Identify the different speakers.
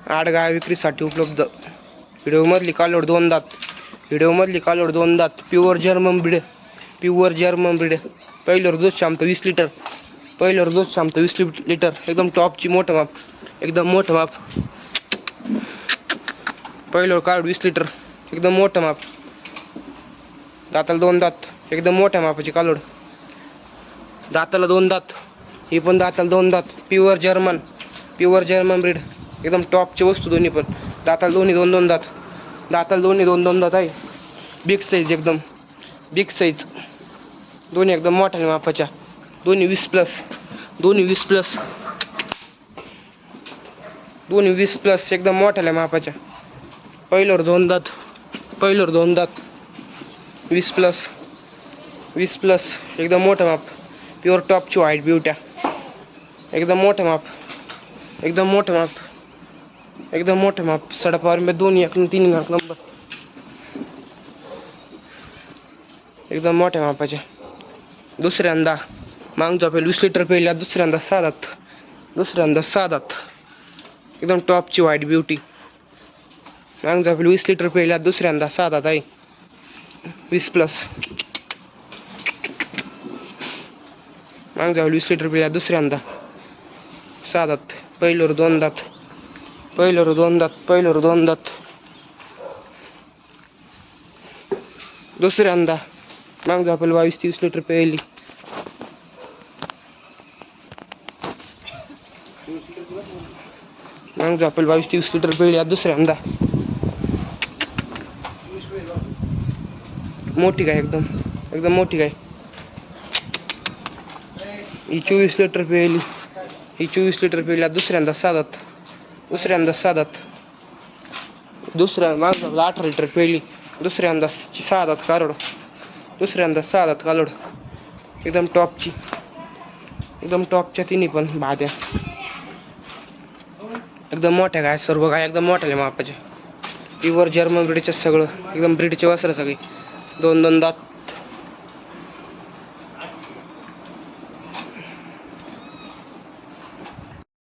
Speaker 1: 8 गाय विक्रीसाठी उपलब्ध. व्हिडिओमधली कालोड 2 दात. व्हिडिओमधली कालोड 2 दात. Pure German breed. Pure German breed. पहिल्यावर दूध क्षमता 20 लिटर. पहिल्यावर दूध क्षमता 20 लिटर. एकदम टॉपची मोठं माप. एकदम मोठं माप. पहिल्यावर कालोड 20 लिटर. एकदम मोठं माप. दाताला 2 दात. एकदम मोठ्या मापाची कालोड. दाताला 2 दात. ही पण दाताला 2 दात. Pure German. Pure German breed. एकदम टॉपची वस्तू दोन्ही पण. दाताला दोन्ही 2-2 दात. दाताला दोन्ही 2-2 दात आहे. बिग साईज एकदम. Big size. दोन्ही एकदम मोठ्या मापाच्या. दोन्ही 20+. दोन्ही 20+. दोन्ही 20+ एकदम मोठ्या मापाच्या. पहिल्यावर 2 दात. पहिल्यावर 2 दात. 20+. 20+ एकदम मोठं माप. प्युअर टॉपची व्हाईट ब्युट्या. एकदम मोठं माप. एकदम मोठं माप. एकदम मोठं माप. सडापावर में 2 1 3 नंबर. एकदम मोठ्या मापाच्या. दुसऱ्यांदा मागचा पहिला 20 लिटर पहिल्या. दुसऱ्यांदा 6 दात. दुसऱ्यांदा 6 दात. एकदम टॉपची व्हाईट ब्युटी. मागचा पहिला 20 लिटर पहिल्या. दुसऱ्यांदा 6 दात आहे. 20+. मागचा 20 लिटर पहिल्या. दुसऱ्यांदा 6 दात. पहिल्यावर 2 दात. पहिल्यावर 2 दात. पहिल्यावर 2 दात. दुसऱ्यांदा मागचा पहिला 22-23 लिटर पहिली. मागचा पहिला 22-23 लिटर पहिली. दुसऱ्यांदा मोठी गाय. एकदम एकदम मोठी गाय. ही 24 लिटर पहिली. ही 24 लिटर पहिली. दुसऱ्यांदा 6 दात. दुसऱ्यांदा 6 दात. दुसऱ्या मागचा 18 लिटर पहिली. दुसऱ्यांदा 6 दात कालोड. दुसऱ्यांदा 6 दात कालोड. एकदम टॉपची. एकदम टॉपच्या तिन्ही पण भाद्या. एकदम मोठ्या गाय. सर्व गाय एकदम मोठ्या मापाच्या. प्युअर जर्मन ब्रीडच्या सगळं. एकदम ब्रीडचे वस्त्र सगळे. 2-2 दात.